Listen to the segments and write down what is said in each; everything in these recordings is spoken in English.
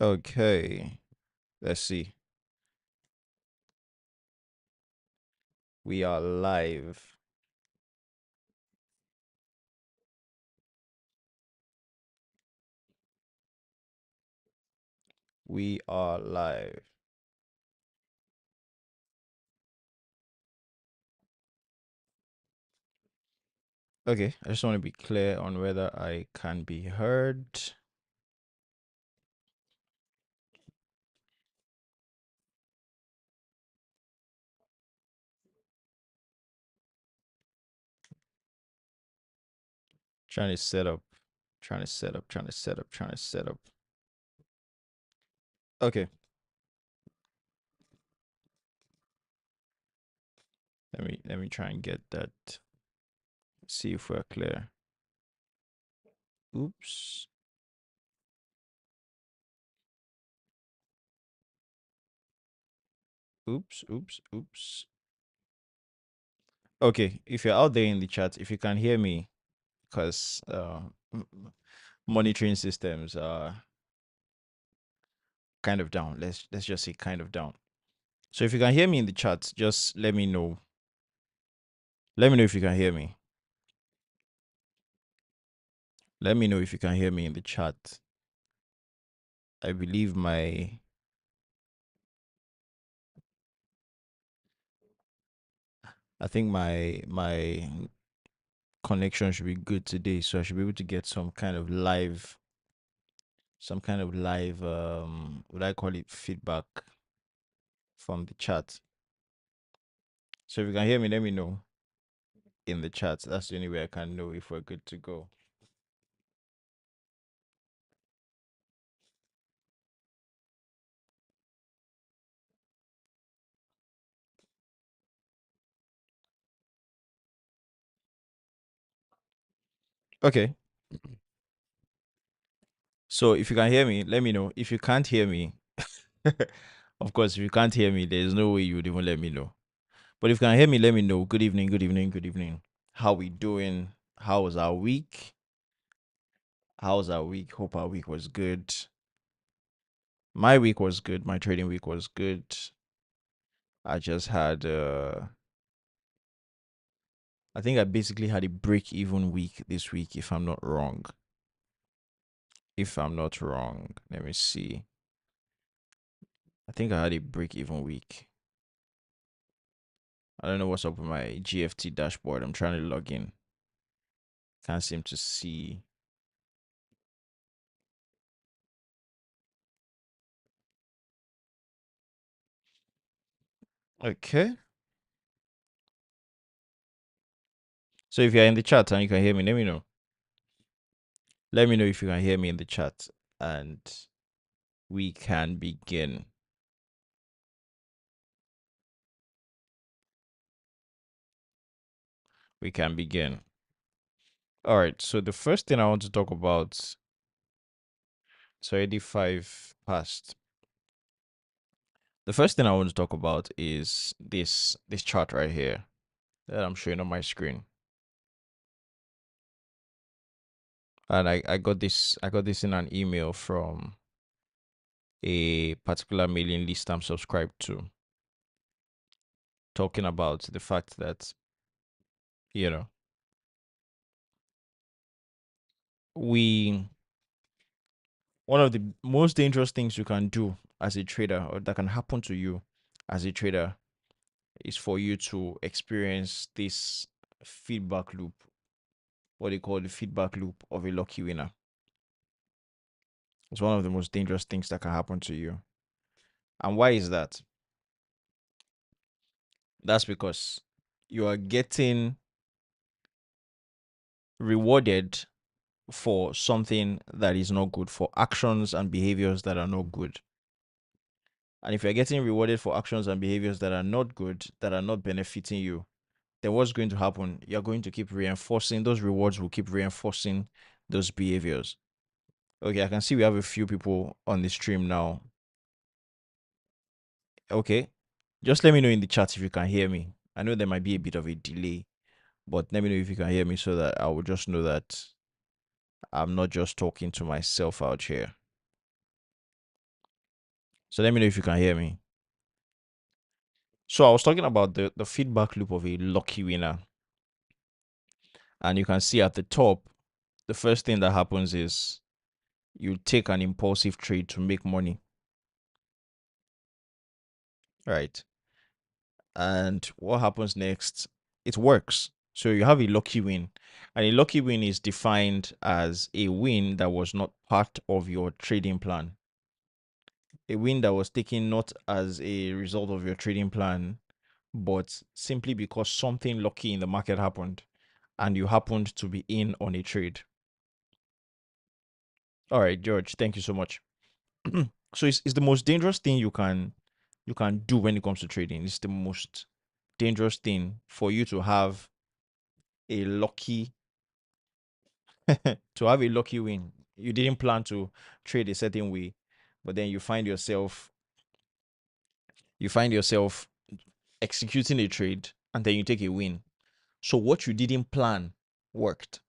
Okay, let's see. We are live. We are live. Okay, I just want to be clear on whether I can be heard. Trying to set up, trying to set up, trying to set up, trying to set up. Okay, let me try and get that. See if we're clear. Oops. Oops, oops, oops. Okay, if you're out there in the chat, if you can hear me, because monitoring systems are kind of down. Let's just say kind of down. So if you can hear me in the chat, just let me know. Let me know if you can hear me. Let me know if you can hear me in the chat. I believe I think my connection should be good today, so I should be able to get some kind of live what I call it, feedback from the chat. So if you can hear me, let me know in the chat. That's the only way I can know if we're good to go. Okay. So if you can hear me, let me know. If you can't hear me, of course, if you can't hear me, there's no way you would even let me know. But if you can hear me, let me know. Good evening, good evening, good evening. How we doing? How was our week? How was our week? Hope our week was good. My week was good. My trading week was good. I just had I think I basically had a break even week this week, if I'm not wrong. If I'm not wrong. Let me see. I think I had a break even week. I don't know what's up with my GFT dashboard. I'm trying to log in. Can't seem to see. Okay. So if you're in the chat and you can hear me, let me know. Let me know if you can hear me in the chat and we can begin. We can begin. All right. So the first thing I want to talk about, it's already 5 past. The first thing I want to talk about is this chart right here that I'm showing on my screen. And I got this in an email from a particular mailing list I'm subscribed to, talking about the fact that, you know, we one of the most dangerous things you can do as a trader, or that can happen to you as a trader, is for you to experience this feedback loop, what they call the feedback loop of a lucky winner. It's one of the most dangerous things that can happen to you. And why is that? That's because you are getting rewarded for something that is not good, for actions and behaviors that are not good. And if you're getting rewarded for actions and behaviors that are not good, that are not benefiting you, then what's going to happen? You're going to keep reinforcing those rewards, will keep reinforcing those behaviors. Okay, I can see we have a few people on the stream now. Okay, just let me know in the chat if you can hear me. I know there might be a bit of a delay, but let me know if you can hear me so that I will just know that I'm not just talking to myself out here. So let me know if you can hear me. So I was talking about the feedback loop of a lucky winner. And you can see at the top, the first thing that happens is you take an impulsive trade to make money, right? And what happens next? It works. So you have a lucky win. And a lucky win is defined as a win that was not part of your trading plan. A win that was taken not as a result of your trading plan, but simply because something lucky in the market happened and you happened to be in on a trade. All right, George, thank you so much. So it's the most dangerous thing you can do when it comes to trading. It's the most dangerous thing for you to have a lucky to have a lucky win. You didn't plan to trade a certain way, but then you find yourself executing a trade and then you take a win. So what you didn't plan worked.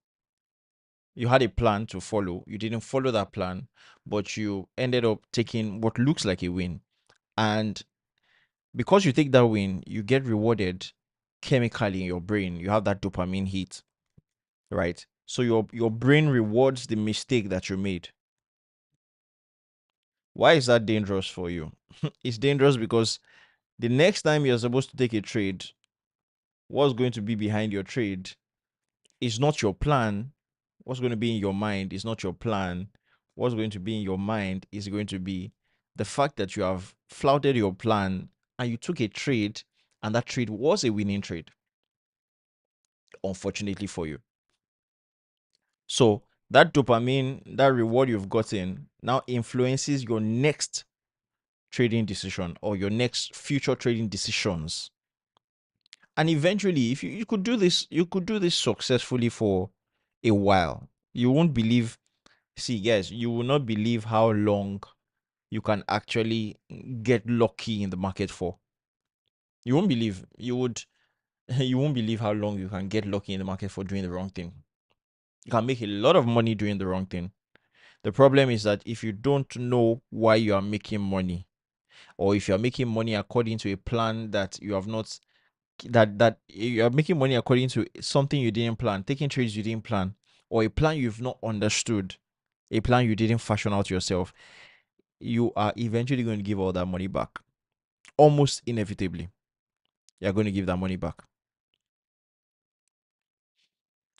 You had a plan to follow, you didn't follow that plan, but you ended up taking what looks like a win. And because you take that win, you get rewarded chemically in your brain. You have that dopamine hit, right? So your brain rewards the mistake that you made. Why is that dangerous for you? It's dangerous because the next time you're supposed to take a trade, what's going to be behind your trade is not your plan. What's going to be in your mind is not your plan. What's going to be in your mind is going to be the fact that you have flouted your plan and you took a trade, and that trade was a winning trade, unfortunately for you. So that dopamine, that reward you've gotten now influences your next trading decision or your next future trading decisions. And eventually, if you could do this, you could do this successfully for a while. You won't believe, see, guys, you will not believe how long you can actually get lucky in the market for. You won't believe, you won't believe how long you can get lucky in the market for doing the wrong thing. You can make a lot of money doing the wrong thing. The problem is that if you don't know why you are making money, or if you are making money according to a plan that you have not, that you are making money according to something you didn't plan, taking trades you didn't plan, or a plan you've not understood, a plan you didn't fashion out yourself, you are eventually going to give all that money back. Almost inevitably, you're going to give that money back.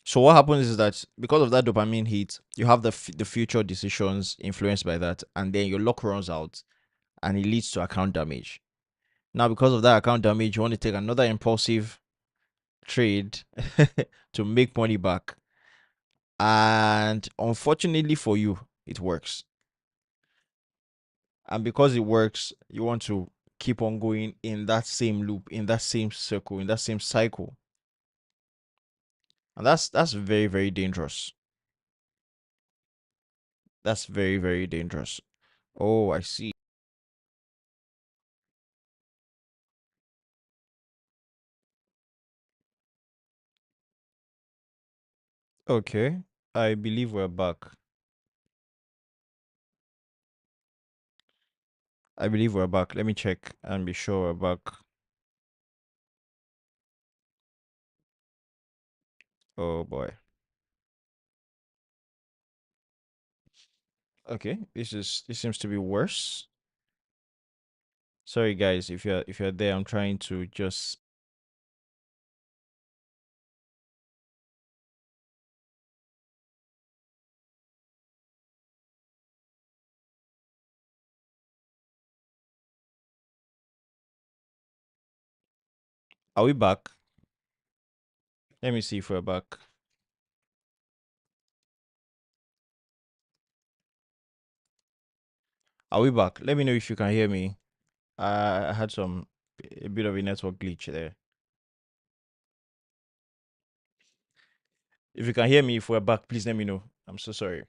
So what happens is that because of that dopamine hit, you have the future decisions influenced by that, and then your luck runs out, and it leads to account damage. Now, because of that account damage, you want to take another impulsive trade to make money back, and unfortunately for you, it works. And because it works, you want to keep on going in that same loop, in that same circle, in that same cycle, and that's very very dangerous. That's very very dangerous. Oh, I see. Okay, I believe we're back. I believe we're back. Let me check and be sure we're back. Oh boy. Okay, this seems to be worse. Sorry guys, if you're there, I'm trying to just. Are we back? Let me see if we're back. Are we back? Let me know if you can hear me. I had a bit of a network glitch there. If you can hear me, if we're back, please let me know. I'm so sorry.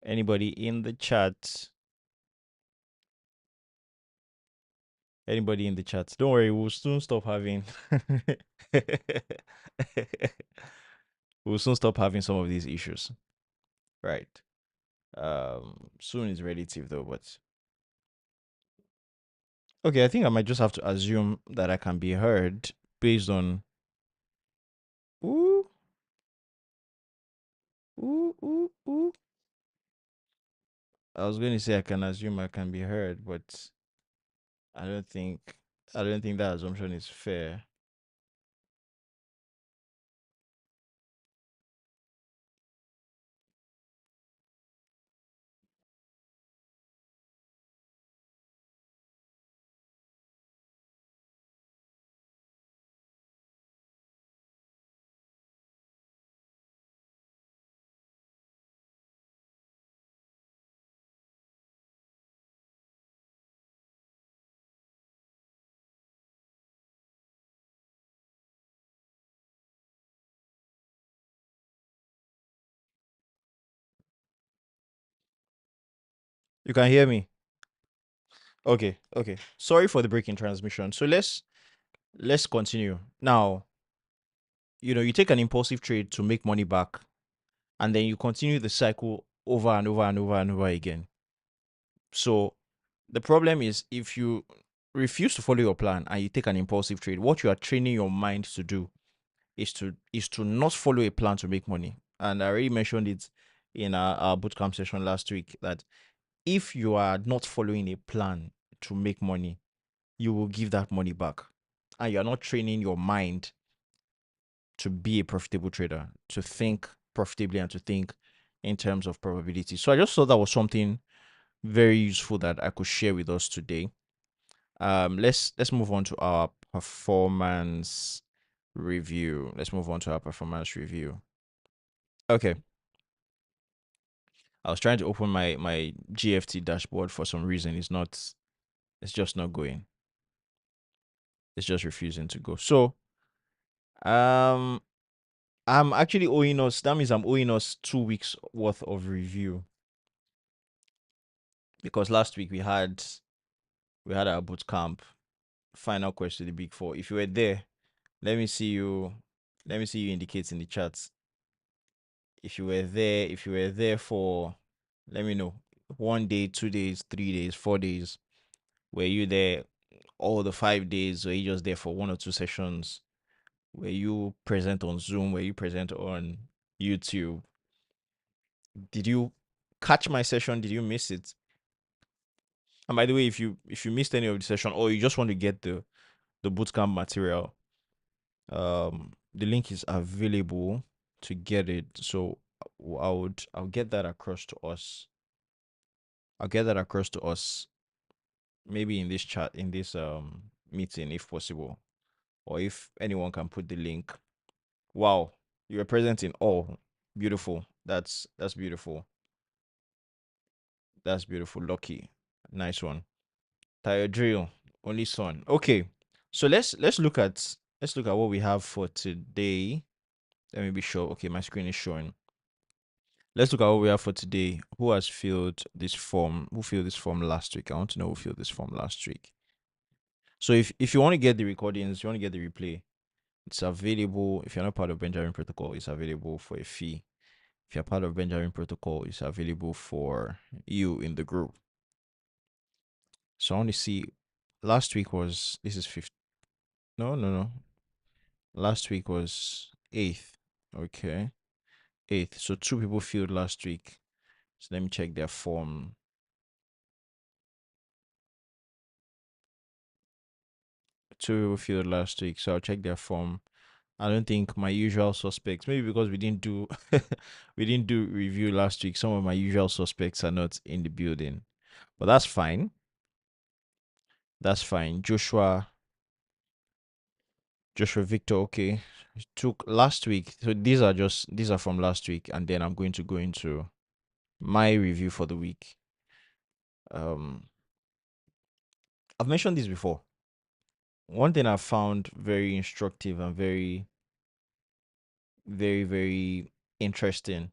Anybody in the chat? Anybody in the chat? Don't worry, we'll soon stop having. We'll soon stop having some of these issues. Right. Soon is relative though, but okay, I think I might just have to assume that I can be heard based on ooh, ooh, ooh, ooh. I was going to say I can assume I can be heard, but I don't think I don't think that assumption is fair. You can hear me? Okay, okay. Sorry for the break in transmission. So let's continue. Now, you take an impulsive trade to make money back, and then you continue the cycle over and over and over and over again. So the problem is if you refuse to follow your plan and you take an impulsive trade, what you are training your mind to do is to not follow a plan to make money. And I already mentioned it in our bootcamp session last week that if you are not following a plan to make money, you will give that money back. And you're not training your mind to be a profitable trader, to think profitably and to think in terms of probability. So I just thought that was something very useful that I could share with us today. Let's move on to our performance review. Let's move on to our performance review. Okay. I was trying to open my GFT dashboard for some reason. It's just not going. It's just refusing to go. So um I'm actually owing us, that means I'm owing us 2 weeks worth of review. Because last week we had our boot camp final quest to the big four. If you were there, let me see you indicate in the chat. If you were there for, let me know, 1 day, 2 days, 3 days, 4 days. Were you there all the 5 days? Were you just there for 1 or 2 sessions? Were you present on Zoom? Were you present on YouTube? Did you catch my session? Did you miss it? And by the way, if you missed any of the session or you just want to get the bootcamp material, the link is available to get it. So I'll get that across to us. I'll get that across to us maybe in this chat, in this meeting if possible, or if anyone can put the link. Wow, you were present in all. Beautiful. That's beautiful. That's beautiful. Lucky. Nice one. Tire drill. Only son. Okay. So let's look at what we have for today. Let me be sure. Okay, my screen is showing. Let's look at what we have for today. Who has filled this form? Who filled this form last week? I want to know who filled this form last week. So if you want to get the recordings, you want to get the replay, it's available. If you're not part of Benjamin Protocol, it's available for a fee. If you're part of Benjamin Protocol, it's available for you in the group. So I want to see. Last week was, this is fifth. No, no, no. Last week was 8th. Okay. 8th. So 2 people filled last week. So let me check their form. 2 people filled last week. So I'll check their form. I don't think my usual suspects, maybe because we didn't do we didn't do review last week. Some of my usual suspects are not in the building. But that's fine. That's fine. Joshua Victor, okay. It took last week. So these are from last week, and then I'm going to go into my review for the week. I've mentioned this before. One thing I've found very instructive and very, very, very interesting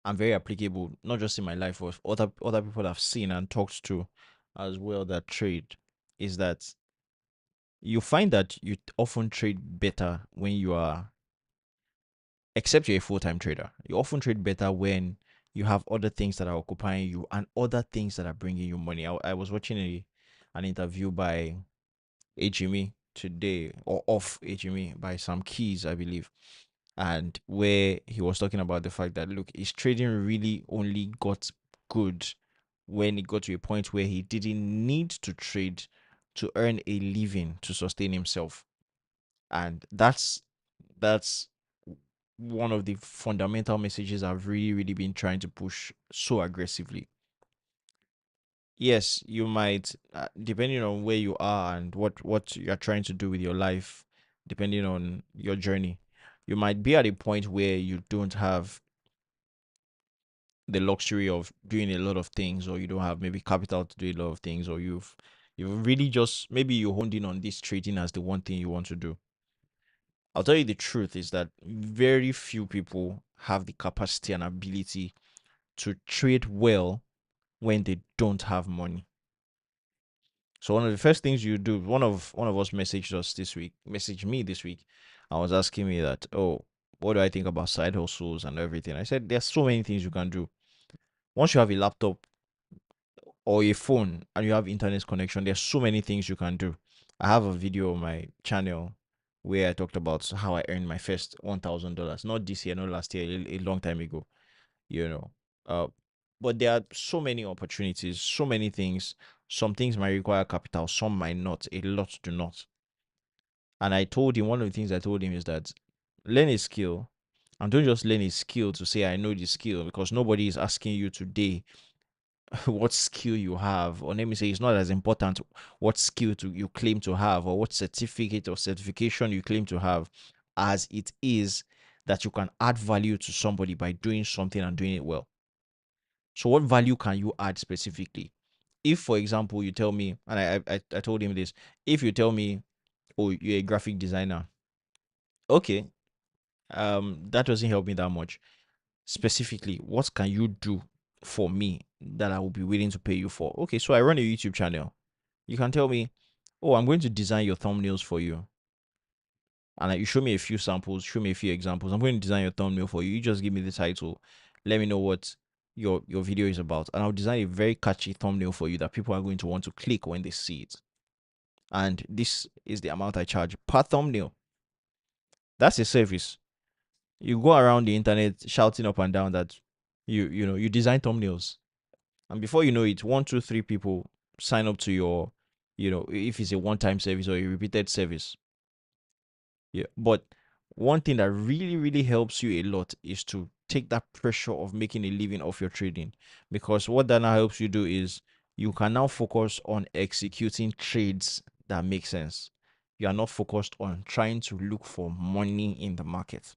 and very applicable, not just in my life, but other people I've seen and talked to as well that trade, is that you find that you often trade better when you are, except you're a full-time trader, you often trade better when you have other things that are occupying you and other things that are bringing you money. I was watching an interview by Ejimi today, or off Ejimi by Sam Keys, I believe, and where he was talking about the fact that look, his trading really only got good when it got to a point where he didn't need to trade to earn a living to sustain himself. And that's one of the fundamental messages I've really been trying to push so aggressively. Yes, you might, depending on where you are and what you're trying to do with your life, depending on your journey, you might be at a point where you don't have the luxury of doing a lot of things, or you don't have maybe capital to do a lot of things, or you've really just maybe you honed in on this trading as the one thing you want to do. I'll tell you the truth is that very few people have the capacity and ability to trade well when they don't have money. So one of the first things you do, one of us messaged me this week. I was asking me that, oh, what do I think about side hustles and everything? I said there's so many things you can do. Once you have a laptop or a phone and you have internet connection, there's so many things you can do. I have a video on my channel where I talked about how I earned my first $1,000. Not this year, not last year, a long time ago. You know, uh, but there are so many opportunities, so many things. Some things might require capital, some might not. A lot do not. And I told him, one of the things I told him is that learn a skill, and don't just learn a skill to say I know the skill, because nobody is asking you today what skill you have, or let me say it's not as important what skill you claim to have, or what certificate or certification you claim to have, as it is that you can add value to somebody by doing something and doing it well. So what value can you add specifically? If, for example, you tell me, and I told him this, if you tell me, oh, you're a graphic designer, okay, that doesn't help me that much. Specifically, what can you do for me that I will be willing to pay you for? Okay, so I run a YouTube channel. You can tell me, oh, I'm going to design your thumbnails for you. And you show me a few samples, show me a few examples. I'm going to design your thumbnail for you. You just give me the title. Let me know what your video is about. And I'll design a very catchy thumbnail for you that people are going to want to click when they see it. And this is the amount I charge per thumbnail. That's a service. You go around the internet shouting up and down that you design thumbnails. And before you know it, one, two, three people sign up to your, if it's a one-time service or a repeated service. Yeah. But one thing that really helps you a lot is to take that pressure of making a living off your trading. Because what that now helps you do is you can now focus on executing trades that make sense. You are not focused on trying to look for money in the market.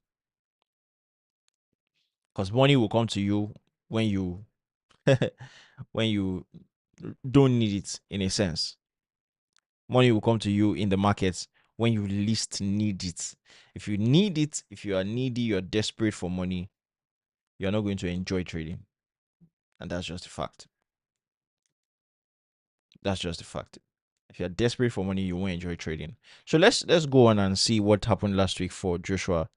Because money will come to you when you when you don't need it, in a sense. Money will come to you in the markets when you least need it. If you need it, if you are needy, you're desperate for money, you're not going to enjoy trading. And that's just a fact. That's just a fact. If you're desperate for money, you won't enjoy trading. So let's go on and see what happened last week for Joshua.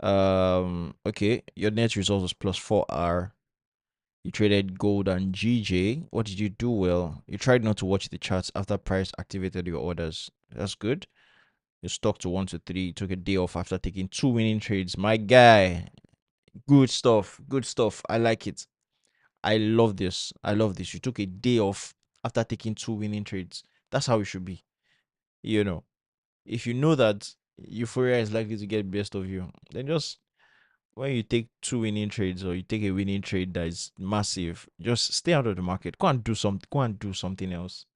Okay, your net result was plus 4R. You traded gold and GJ. What did you do? Well, you tried not to watch the charts after price activated your orders. That's good. You stuck to 1 to 3. You took a day off after taking 2 winning trades. My guy, good stuff. Good stuff. I like it. I love this. I love this. You took a day off after taking 2 winning trades. That's how it should be. You know, if you know that euphoria is likely to get best of you, then just when you take 2 winning trades or you take a winning trade that is massive, just stay out of the market. Go and do something. Go and do something else.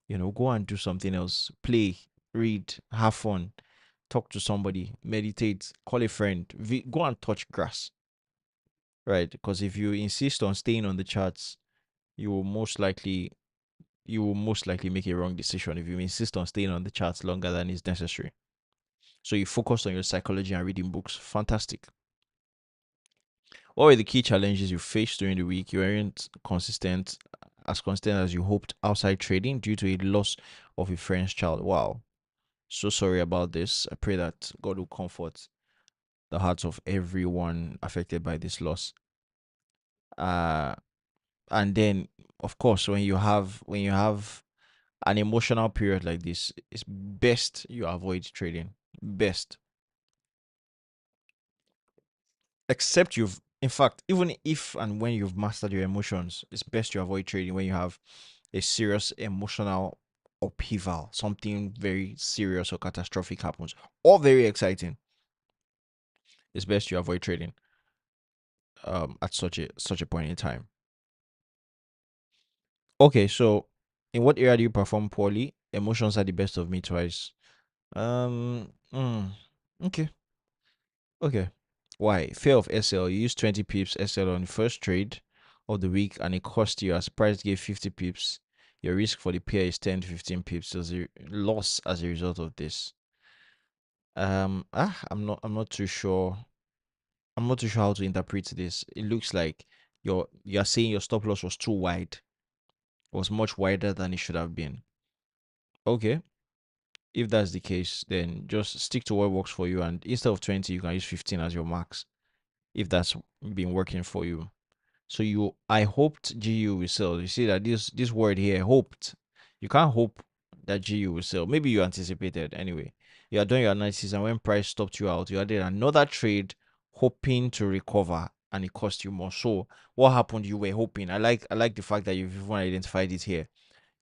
Go and do something else. Play, read, have fun, talk to somebody, meditate, call a friend, go and touch grass. Right? Because if you insist on staying on the charts, you will most likely make a wrong decision if you insist on staying on the charts longer than is necessary. So you focus on your psychology and reading books. Fantastic. What were the key challenges you faced during the week? You weren't as consistent as you hoped outside trading due to a loss of a friend's child. Wow. So sorry about this. I pray that God will comfort the hearts of everyone affected by this loss. Uh, and then of course when you have an emotional period like this, it's best you avoid trading. Best, except you've in fact, even if and when you've mastered your emotions, it's best you avoid trading when you have a serious emotional upheaval, something very serious or catastrophic happens, or very exciting. It's best you avoid trading at such a point in time. Okay, so in what area do you perform poorly? Emotions are the best of me twice. Um, mm, okay, okay. Why? Fear of SL. You use 20 pips SL on the first trade of the week and it cost you as price gave 50 pips. Your risk for the pair is 10 to 15 pips. So there's a loss as a result of this. I'm not too sure. I'm not too sure how to interpret this. It looks like you're saying your stop loss was too wide. It was much wider than it should have been. Okay. If that's the case, then just stick to what works for you. And instead of 20, you can use 15 as your max if that's been working for you. So I hoped GU will sell. You see that this word here, hoped. You can't hope that GU will sell. Maybe you anticipated anyway. You are doing your analysis, and when price stopped you out, you added another trade, hoping to recover, and it cost you more. So what happened? You were hoping. I like the fact that you've even identified it here.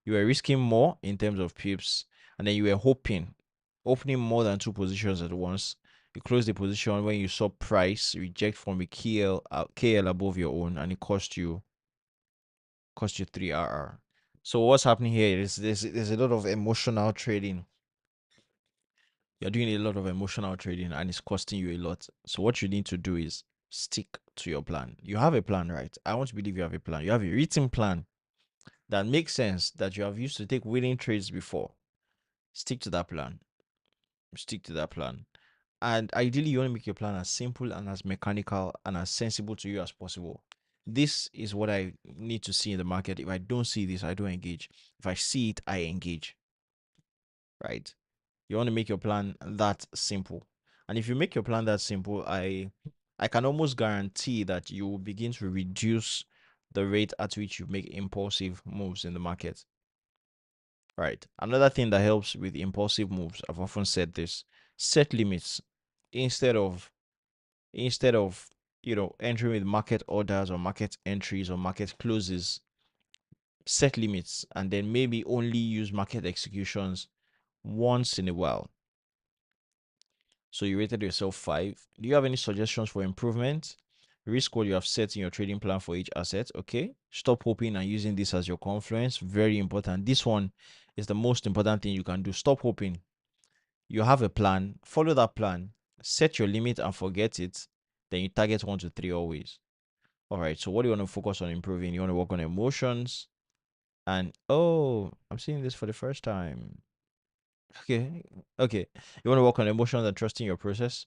You were risking more in terms of pips, and then you were hoping, opening more than two positions at once. You closed the position when you saw price reject from a KL above your own, and it cost you 3 RR. So what's happening here is there's a lot of emotional trading. You're doing a lot of emotional trading, and it's costing you a lot. So what you need to do is stick to your plan. You have a plan, right? I want to believe you have a plan. You have a written plan that makes sense, that you have used to take winning trades before. Stick to that plan. Stick to that plan. And ideally, you want to make your plan as simple and as mechanical and as sensible to you as possible. This is what I need to see in the market. If I don't see this, I don't engage. If I see it, I engage. Right? You want to make your plan that simple. And if you make your plan that simple, I can almost guarantee that you will begin to reduce the rate at which you make impulsive moves in the market. Right. Another thing that helps with impulsive moves, I've often said this, set limits instead of instead of entering with market orders or market entries or market closes. Set limits and then maybe only use market executions once in a while. So you rated yourself 5. Do you have any suggestions for improvement? Risk what you have set in your trading plan for each asset. Okay. Stop hoping and using this as your confluence. Very important. This one is the most important thing you can do. Stop hoping. You have a plan. Follow that plan. Set your limit and forget it. Then you target 1 to 3 always. All right. So what do you want to focus on improving? You want to work on emotions. And oh, I'm seeing this for the first time. Okay. Okay. You want to work on emotions and trusting your process.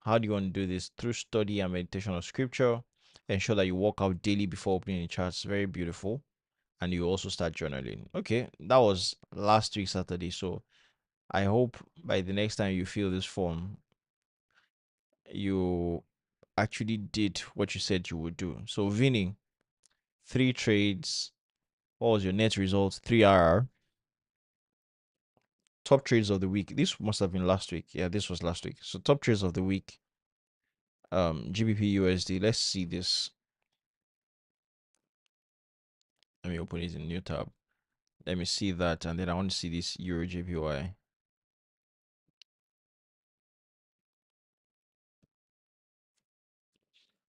How do you want to do this? Through study and meditation of scripture. Ensure that you walk out daily before opening the charts. Very beautiful. And you also start journaling. Okay. That was last week, Saturday. So I hope by the next time you fill this form, you actually did what you said you would do. So, Vinny, 3 trades. What was your net result? 3 RR. Top trades of the week. This must have been last week. Yeah, this was last week. So top trades of the week. GBP USD. Let's see this. Let me open it in a new tab. Let me see that, and then I want to see this Euro JPY.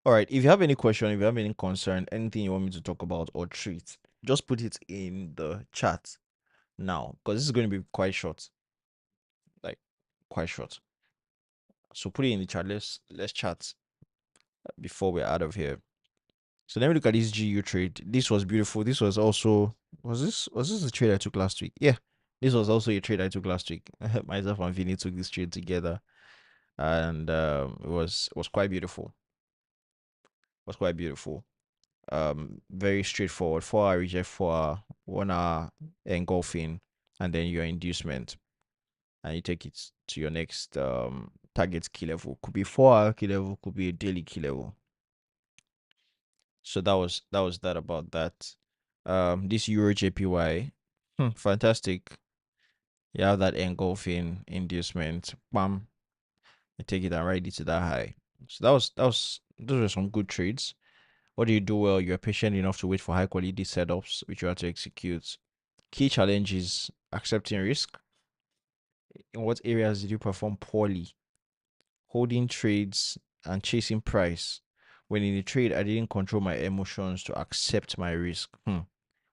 All right. If you have any question, if you have any concern, anything you want me to talk about or treat, just put it in the chat now, because this is going to be quite short. Like quite short. So put it in the chat. Let's chat before we're out of here. So let me look at this GU trade. This was beautiful. This was also was this a trade I took last week? Yeah, this was also a trade I took last week. Myself and Vinny took this trade together, and it was quite beautiful. It was quite beautiful. Very straightforward. 4 hour reject, 4 hour, 1 hour engulfing, and then your inducement, and you take it to your next target key level. Could be 4 hour key level, could be a daily key level. So that was that about that. This Euro JPY, fantastic. You have that engulfing inducement. Bam, I take it and ride it to that high. So that was those were some good trades. What do you do well? You're patient enough to wait for high quality setups which you have to execute. Key challenge is accepting risk. In what areas did you perform poorly? Holding trades and chasing price. When in a trade, I didn't control my emotions to accept my risk.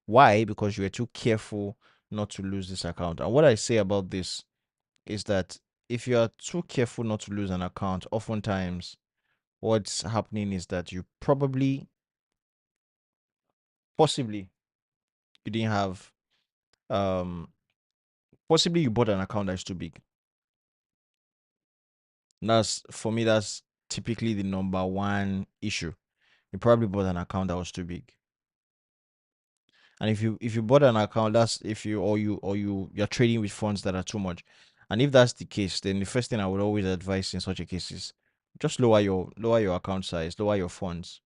Why? Because you were too careful not to lose this account. And what I say about this is that if you are too careful not to lose an account, oftentimes what's happening is that you probably, possibly, you didn't have, um, possibly you bought an account that's too big. That's for me. That's typically the number one issue. You probably bought an account that was too big. And if you bought an account, that's if you you're trading with funds that are too much. And if that's the case, then the first thing I would always advise in such a case is just lower your account size, lower your funds,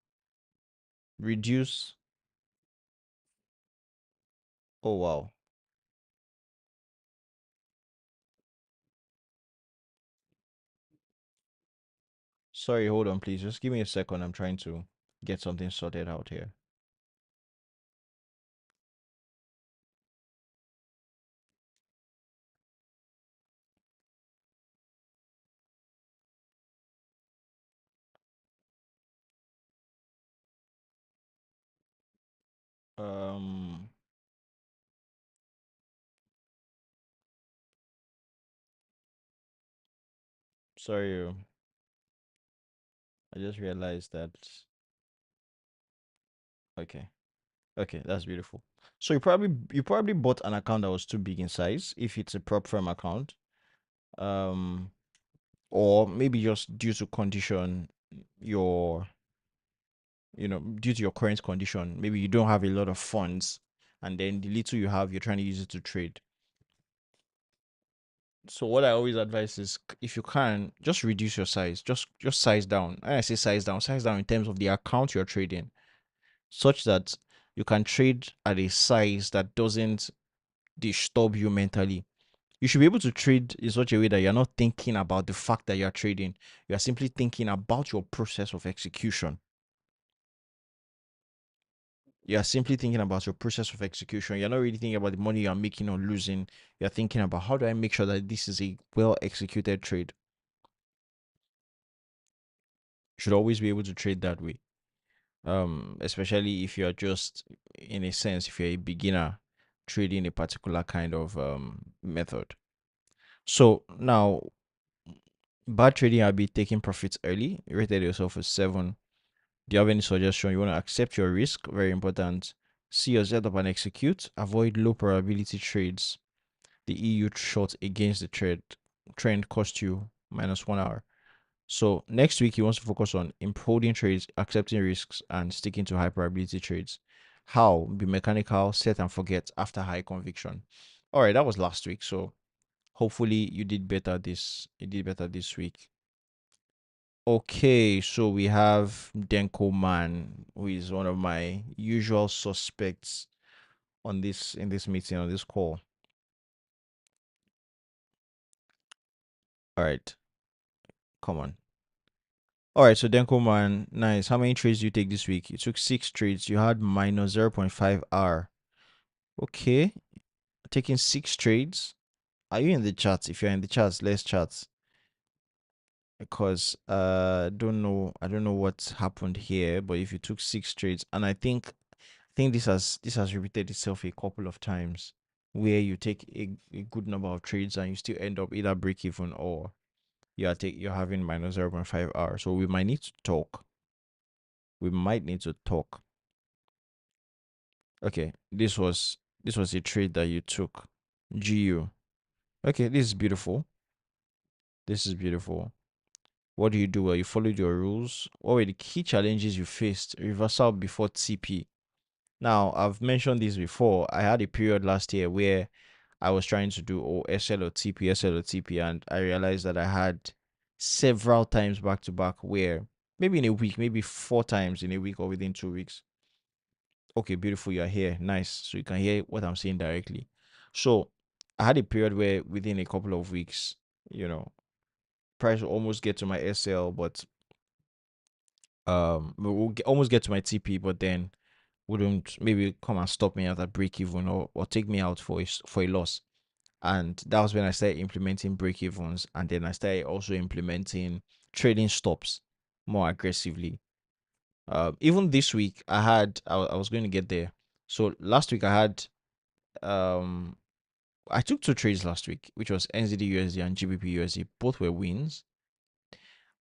reduce. Oh wow. Sorry, hold on, please. Just give me a second. I'm trying to get something sorted out here. Um, sorry. I just realized that. Okay. Okay, that's beautiful. So you probably bought an account that was too big in size if it's a prop firm account. Um, or maybe just due to condition, your due to your current condition, maybe you don't have a lot of funds, and then the little you have, you're trying to use it to trade. So what I always advise is if you can, just reduce your size, just size down. And I say size down in terms of the account you're trading, such that you can trade at a size that doesn't disturb you mentally. You should be able to trade in such a way that you're not thinking about the fact that you're trading. You are simply thinking about your process of execution. You are simply thinking about your process of execution. You're not really thinking about the money you're making or losing. You're thinking about how do I make sure that this is a well executed trade. You should always be able to trade that way. Especially if you're just, in a sense, if you're a beginner trading a particular kind of method. So now, bad trading, I'll be taking profits early. You rated yourself a 7. Do you have any suggestion? You want to accept your risk? Very important. See your setup and execute. Avoid low probability trades. The EU short against the trend cost you -1 hour. So next week he wants to focus on holding trades, accepting risks, and sticking to high probability trades. How? Be mechanical, set and forget after high conviction. All right, that was last week. So hopefully you did better this week. Okay, so we have Denko Man, who is one of my usual suspects on this in this meeting on this call. All right, come on. All right, so Denko Man, nice. How many trades do you take this week? You took 6 trades. You had -0.5 hour. Okay, taking 6 trades. Are you in the chat? If you're in the chat, let's chat. Because I don't know what happened here, but if you took 6 trades, and I think this has repeated itself a couple of times, where you take a good number of trades and you still end up either break even or you're having -0.5 hours. So we might need to talk. We might need to talk. Okay, this was a trade that you took. GU. Okay, this is beautiful. This is beautiful. What do you do? Well, you followed your rules. What were the key challenges you faced? Reversal before TP. Now, I've mentioned this before. I had a period last year where I was trying to do SL or TP, SL or TP, and I realized that I had several times back to back where maybe in a week, maybe 4 times in a week or within 2 weeks. Okay, beautiful, you're here. Nice. So you can hear what I'm saying directly. So I had a period where within a couple of weeks, you know, price will almost get to my SL, but almost get to my TP, but then wouldn't maybe come and stop me at that break even, or take me out for for a loss. And that was when I started implementing break evens, and then I started also implementing trading stops more aggressively. Even this week, I was going to get there. So last week um I took two trades last week, which was NZD USD and GBP USD. Both were wins,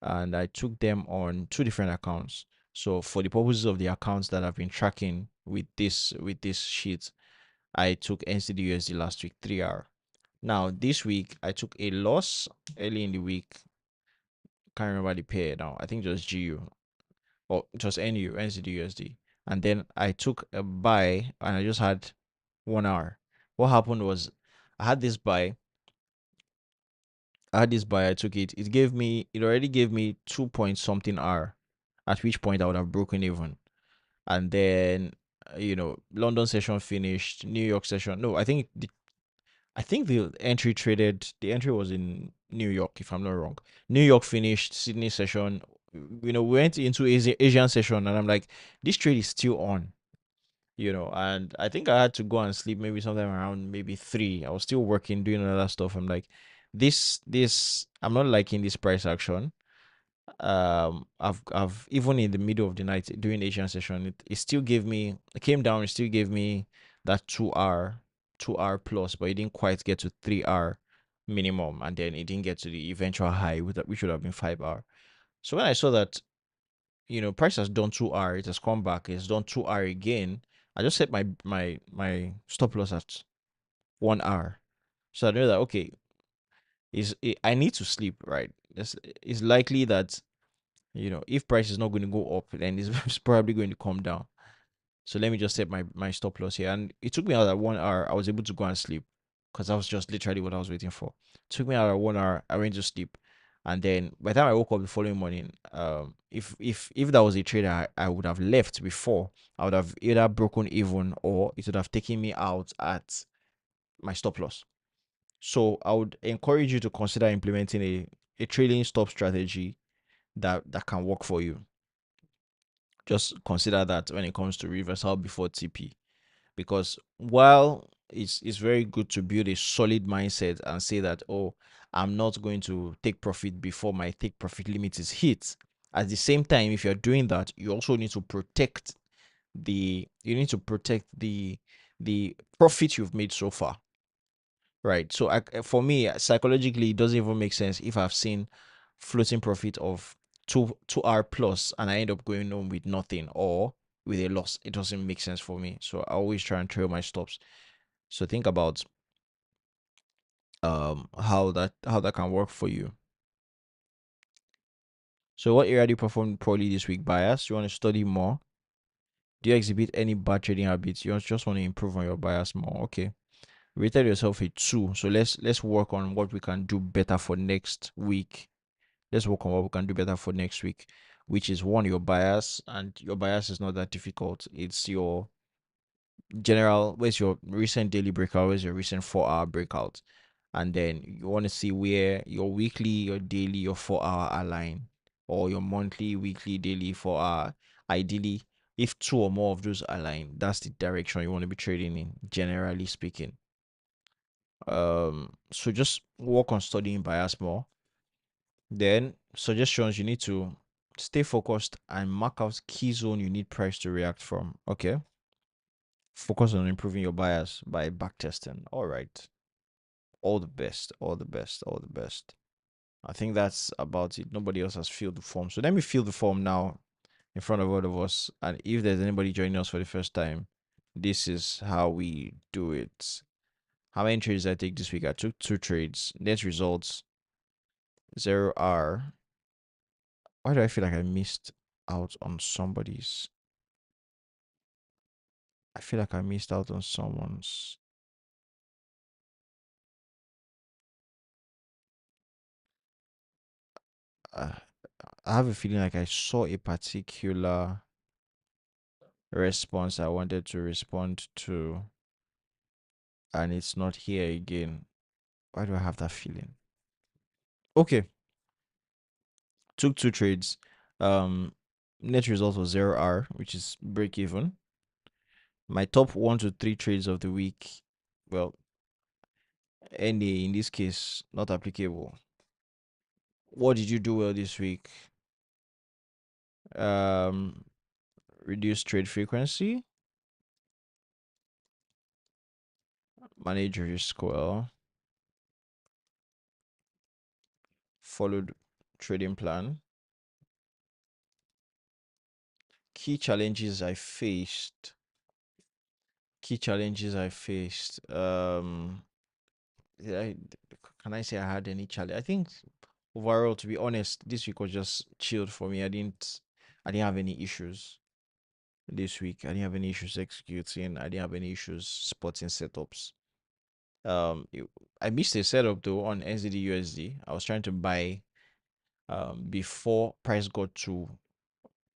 and I took them on two different accounts. So for the purposes of the accounts that I've been tracking with this sheet, I took NZD USD last week 3R. Now this week I took a loss early in the week. Can't remember the pair now. I think just GU, or just NU NZD USD. And then I took a buy and I just had 1 hour. What happened was I had this buy. I had this buy. I took it. It already gave me 2 point something R, at which point I would have broken even. And then London session finished, New York session. No, I think the entry was in New York, if I'm not wrong. New York finished, Sydney session. We went into Asian session, and I'm like, this trade is still on. And I think I had to go and sleep maybe sometime around maybe 3. I was still working, doing other stuff. I'm like, I'm not liking this price action. I've even in the middle of the night during Asian session, it came down, it still gave me that 2 hour plus, but it didn't quite get to 3 hour minimum, and then it didn't get to the eventual high, which would have been 5 hour. So when I saw that, price has done 2 hour, it has come back, it's done 2 hour again. I just set my stop loss at 1 hour. So I know that, okay, I need to sleep, right? It's likely that if price is not going to go up, then it's probably going to come down. So let me just set my stop loss here. And it took me out at 1 hour. I was able to go and sleep because that was just literally what I was waiting for. It took me out at 1 hour. I went to sleep. And then by the time I woke up the following morning, if that was a trade I would have left before, I would have either broken even, or it would have taken me out at my stop loss. So I would encourage you to consider implementing a trading stop strategy that can work for you. Just consider that when it comes to reversal before TP, because while it's very good to build a solid mindset and say that, oh, I'm not going to take profit before my take profit limit is hit. At the same time, if you're doing that, you also need to protect the profit you've made so far, right? So for me, psychologically, it doesn't even make sense if I've seen floating profit of two hour plus and I end up going home with nothing or with a loss. It doesn't make sense for me. So I always try and trail my stops. So think about how that can work for you. So what area do you perform poorly this week? Bias? You want to study more? Do you exhibit any bad trading habits? You just want to improve on your bias more. Okay. Rated yourself a 2. So let's work on what we can do better for next week. Let's work on what we can do better for next week, which is one, your bias. And your bias is not that difficult. It's your general, where's your recent daily breakout, where's your recent 4 hour breakout. And then you want to see where your weekly, your daily, your 4 hour align, or your monthly, weekly, daily, 4 hour. Ideally, if two or more of those align, that's the direction you want to be trading in, generally speaking. So just work on studying bias more. Then suggestions, you need to stay focused and mark out key zone you need price to react from. Okay. Focus on improving your bias by backtesting. All right. All the best. All the best. All the best. I think that's about it. Nobody else has filled the form. So let me fill the form now in front of all of us. And if there's anybody joining us for the first time, this is how we do it. How many trades did I take this week? I took 2 trades. Net results 0R. Why do I feel like I missed out on somebody's? I feel like I missed out on someone's. Uh, I have a feeling like I saw a particular response I wanted to respond to, and it's not here again. Why do I have that feeling? Okay, took two trades. Um, Net result was 0R, which is break even. My top 1 to 3 trades of the week, well, NA in this case, not applicable. What did you do well this week? Um, Reduce trade frequency, manage risk well, followed trading plan. Key challenges I faced. Key challenges I faced. Did I, can I say I had any challenge? I think overall, to be honest, this week was just chilled for me. I didn't have any issues this week. I didn't have any issues executing. I didn't have any issues spotting setups. It- I missed a setup though on NZD USD. I was trying to buy before price got to.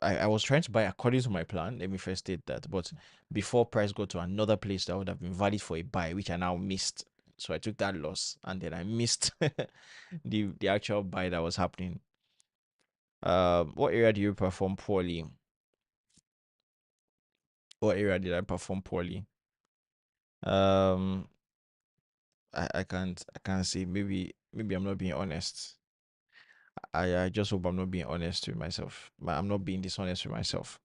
I was trying to buy according to my plan. Let me first state that. But before price got to another place that would have been valid for a buy, which I now missed. So I took that loss and then I missed the actual buy that was happening. What area do you perform poorly? What area did I perform poorly? Um, I can't say. Maybe I'm not being honest. I just hope I'm not being honest with myself. I'm not being dishonest with myself.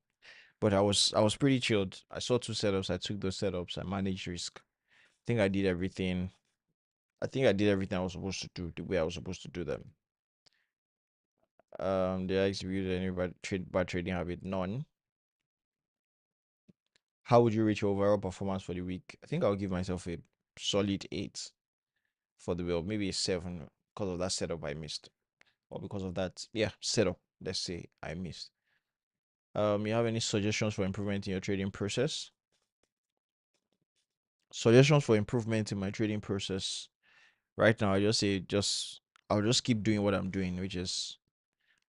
But I was pretty chilled. I saw two setups. I took those setups. I managed risk. I think I did everything. I think I did everything I was supposed to do the way I was supposed to do them. Did I execute any bad trading habit? None. How would you rate your overall performance for the week? I think I'll give myself a solid 8 for the week, maybe a 7 because of that setup I missed, or because of that setup. Let's say I missed. You have any suggestions for improvement in your trading process? Suggestions for improvement in my trading process. Right now, I just say I'll just keep doing what I'm doing, which is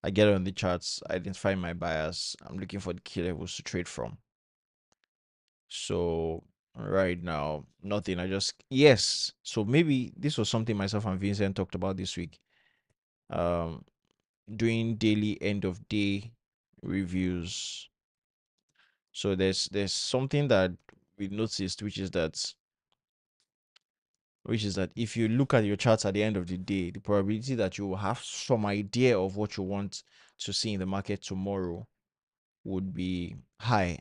I get on the charts, identify my buyers. I'm looking for the key levels to trade from. So right now, nothing. I just yes. So maybe this was something myself and Vincent talked about this week. Um, Doing daily end of day reviews. So there's something that we noticed, which is that if you look at your charts at the end of the day, the probability that you will have some idea of what you want to see in the market tomorrow would be high,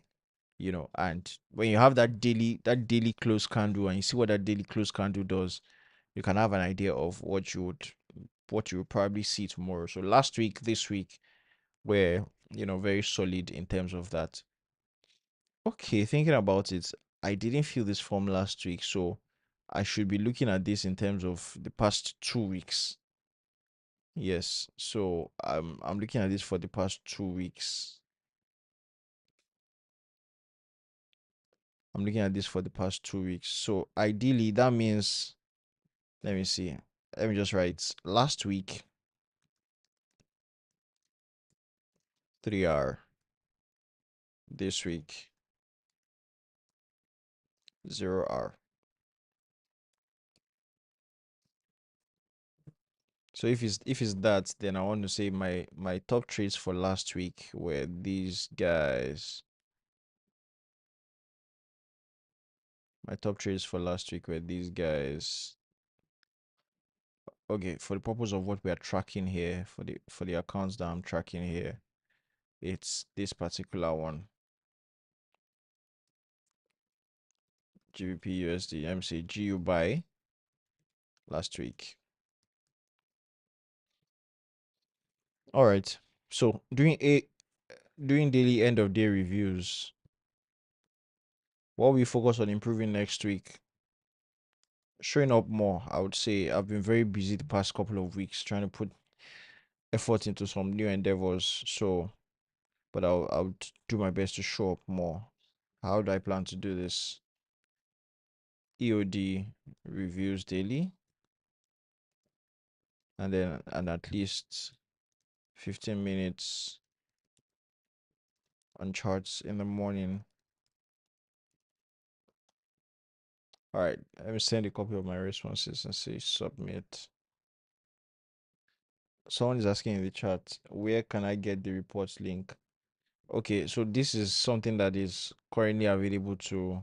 and when you have that daily close candle and you see what that daily close candle does, you can have an idea of what you would probably see tomorrow. So last week, this week were very solid in terms of that. Okay, thinking about it, I didn't fill this form last week, so I should be looking at this in terms of the past 2 weeks. Yes, so I'm looking at this for the past 2 weeks. I'm looking at this for the past 2 weeks. So ideally, that means, let me see. Let me just write last week 3R, this week 0R. So if it's that, then I want to say my top trades for last week were these guys. My top trades for last week were these guys. Okay, for the purpose of what we are tracking here, for the accounts that I'm tracking here, it's this particular one. GBP USD MC GU buy last week. All right. So doing daily end of day reviews, what we focus on improving next week, showing up more. I would say I've been very busy the past couple of weeks trying to put effort into some new endeavors. So, but I'll do my best to show up more. How do I plan to do this? EOD reviews daily, and at least 15 minutes on charts in the morning. All right, let me send a copy of my responses and say submit. Someone is asking in the chat, where can I get the reports link? Okay, so this is something that is currently available to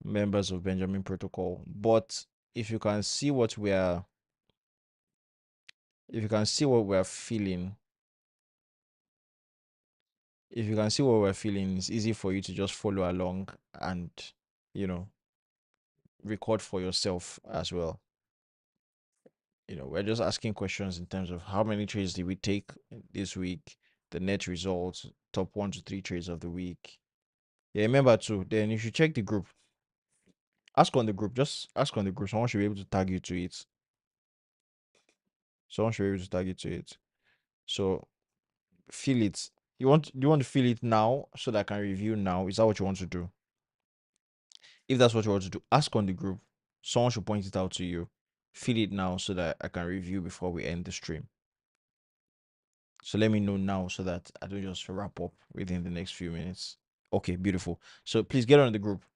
members of Benjamin Protocol. But if you can see what we are, if you can see what we're feeling, if you can see what we're feeling, it's easy for you to just follow along and, you know, record for yourself as well. We're just asking questions in terms of how many trades did we take this week, the net results, top 1 to 3 trades of the week. Yeah, remember too, then you should check the group. Ask on the group, just ask on the group. Someone should be able to tag you to it. Someone should be able to tag you to it. So feel it. Do you want to feel it now so that I can review now? Is that what you want to do? If that's what you want to do, ask on the group. Someone should point it out to you. Feel it now so that I can review before we end the stream. So let me know now so that I don't just wrap up within the next few minutes. Okay, beautiful. So please get on the group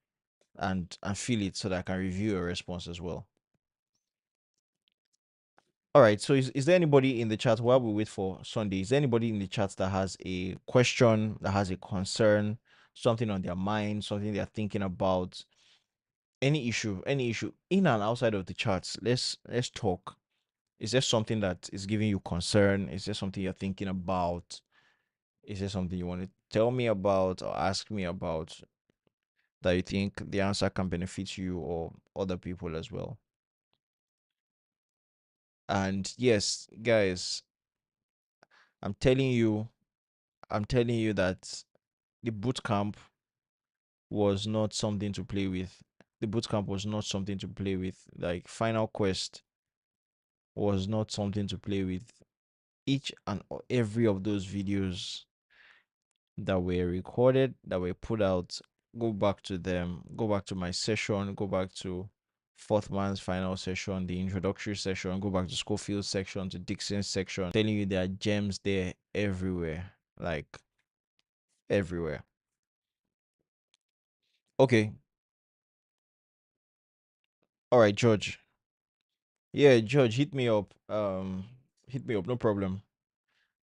and feel it so that I can review your response as well. All right. So is there anybody in the chat while we wait for Sunday? Is there anybody in the chat that has a question, that has a concern, something on their mind, something they're thinking about? Any issue in and outside of the charts. Let's talk. Is there something that is giving you concern? Is there something you're thinking about? Is there something you want to tell me about or ask me about that you think the answer can benefit you or other people as well? And yes, guys, I'm telling you, that the boot camp was not something to play with. The boot camp was not something to play with. Like Final Quest was not something to play with. Each and every of those videos that were recorded, that were put out, go back to them, go back to my session, go back to Fourth Man's final session, the introductory session, go back to Schofield's section, to Dixon's section. I'm telling you, there are gems there everywhere, like everywhere. Okay. All right, George. Yeah, George, hit me up. Hit me up, no problem.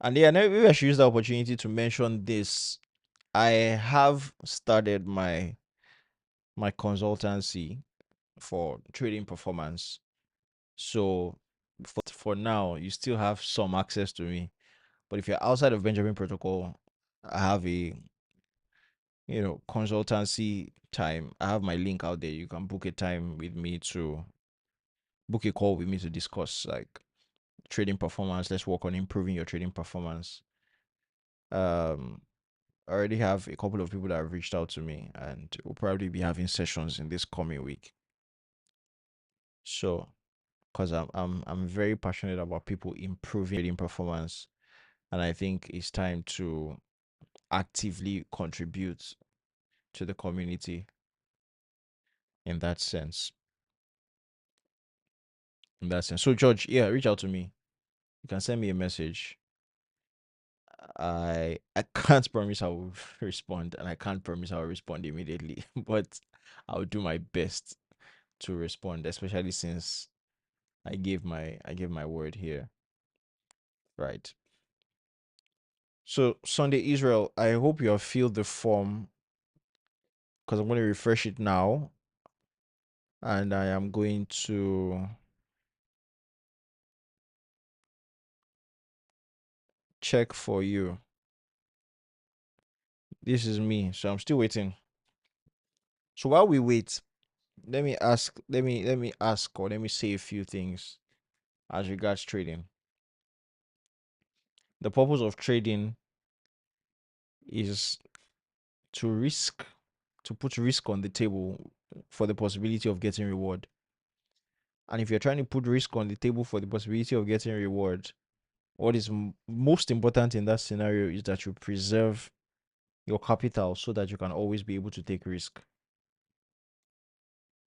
And yeah, maybe I should use the opportunity to mention this. I have started my consultancy for trading performance. So for now, you still have some access to me. But if you're outside of Benjamin Protocol, I have a consultancy time. I have my link out there. You can book a time with me to book a call with me to discuss like trading performance. Let's work on improving your trading performance. I already have a couple of people that have reached out to me, and we'll probably be having sessions in this coming week. So, because I'm very passionate about people improving trading performance, and I think it's time to actively contribute to the community in that sense. So George, yeah, reach out to me. You can send me a message. I can't promise I will respond, and I can't promise I will respond immediately, but I'll do my best to respond, especially since I gave my word here. Right. So Sunday Israel, I hope you have filled the form because I'm going to refresh it now, and I am going to check for you. This is me, so I'm still waiting. So while we wait, let me ask or let me say a few things as regards trading. The purpose of trading is to put risk on the table for the possibility of getting reward. And if you're trying to put risk on the table for the possibility of getting reward, what is most important in that scenario is that you preserve your capital so that you can always be able to take risk.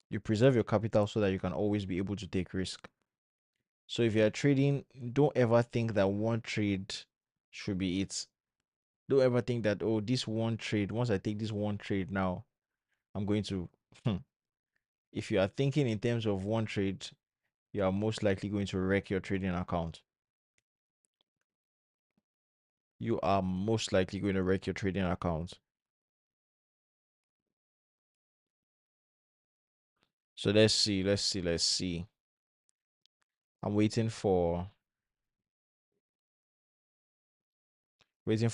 You preserve your capital so that you can always be able to take risk. So if you're trading, don't ever think that one trade should be it. Don't ever think that, oh, this one trade, once I take this one trade now, I'm going to. If you are thinking in terms of one trade, you are most likely going to wreck your trading account. You are most likely going to wreck your trading account. So let's see. I'm waiting for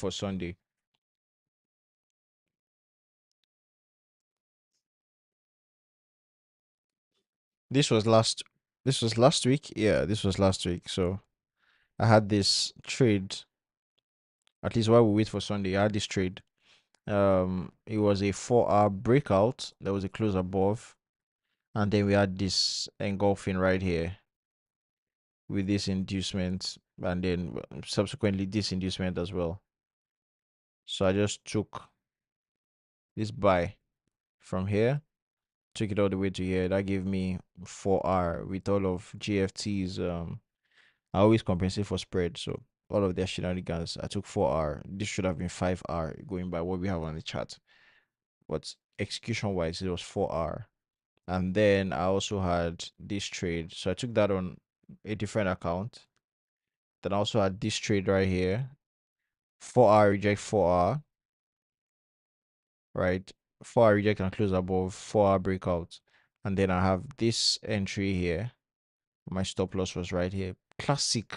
Sunday. This was last week. Yeah, this was last week. So I had this trade. At least while we wait for Sunday, I had this trade. It was a 4 hour breakout. There was a close above, and then we had this engulfing right here with this inducement, and then subsequently this inducement as well. So I just took this buy from here, took it all the way to here. That gave me 4 hour with all of GFT's. I always compensate for spread, so all of their shenanigans. I took 4 hour. This should have been 5 hour going by what we have on the chart. But execution wise, it was 4 hour. And then I also had this trade. So I took that on a different account. Then I also had this trade right here. 4 hour reject 4 hour, right? 4 hour reject and close above, 4 hour breakout. And then I have this entry here. My stop loss was right here. Classic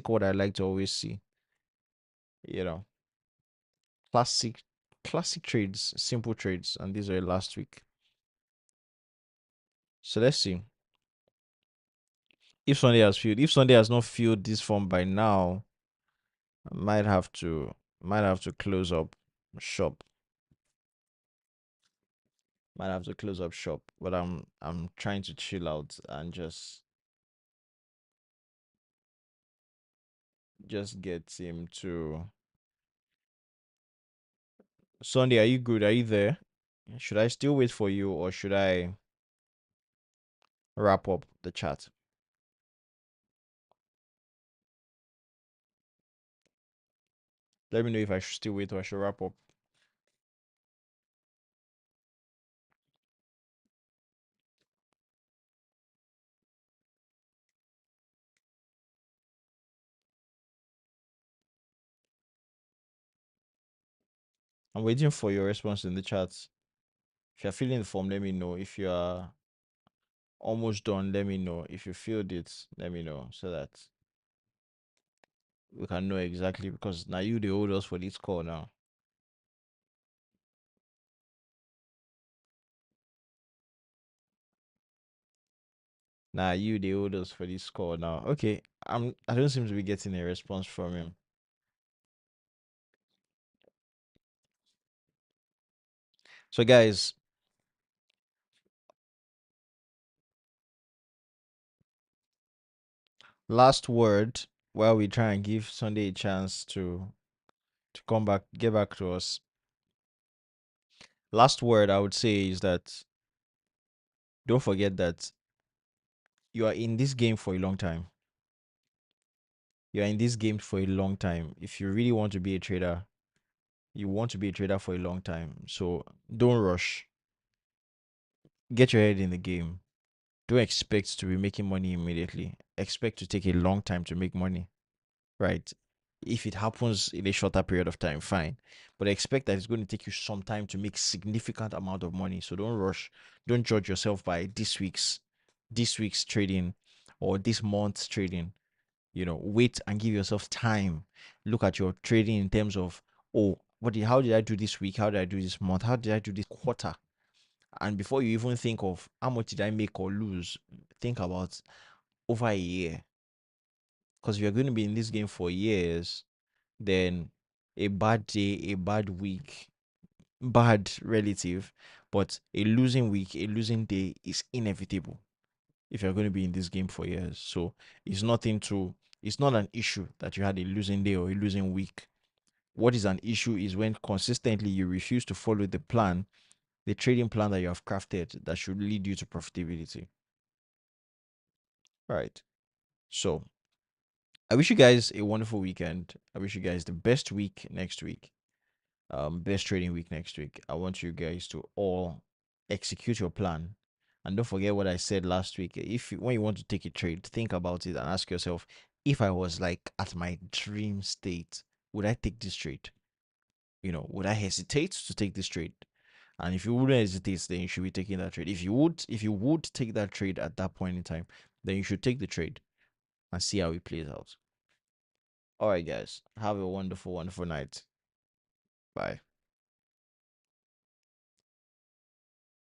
what I like to always see. You know, classic classic trades, simple trades, and these are last week. So let's see. If Sunday has not filled this form by now, I might have to close up shop. Might have to close up shop. But I'm trying to chill out and just get him to Sunday. Are you good? Are you there? Should I still wait for you or should I wrap up the chat? Let me know if I should still wait or I should wrap up. I'm waiting for your response in the chat. If you're filling the form, let me know. If you are almost done, let me know. If you filled it, let me know so that we can know exactly because now you the hold us for this call now. Nah, you the hold us for this call now. Okay, I don't seem to be getting a response from him. So guys, last word while we try and give Sunday a chance to come back, get back to us. Last word I would say is that don't forget that you are in this game for a long time. You are in this game for a long time. If you really want to be a trader, you want to be a trader for a long time. So don't rush. Get your head in the game. Don't expect to be making money immediately. Expect to take a long time to make money, right? If it happens in a shorter period of time, fine. But expect that it's going to take you some time to make significant amount of money. So don't rush. Don't judge yourself by this week's trading or this month's trading. Wait and give yourself time. Look at your trading in terms of, oh, how did I do this week? How did I do this month? How did I do this quarter? And before you even think of how much did I make or lose, think about over a year. Because if you're going to be in this game for years, then a bad day, a bad week, bad relative, but a losing week, a losing day is inevitable if you're going to be in this game for years. So it's nothing to, it's not an issue that you had a losing day or a losing week. What is an issue is when consistently you refuse to follow the plan, the trading plan that you have crafted that should lead you to profitability. Right. So I wish you guys a wonderful weekend. I wish you guys the best week next week. Best trading week next week. I want you guys to all execute your plan. And don't forget what I said last week. If when you want to take a trade, think about it and ask yourself, if I was like at my dream state, would I take this trade? Would I hesitate to take this trade? And if you wouldn't hesitate, then you should be taking that trade. If you would take that trade at that point in time, then you should take the trade and see how it plays out. All right, guys. Have a wonderful, wonderful night. Bye.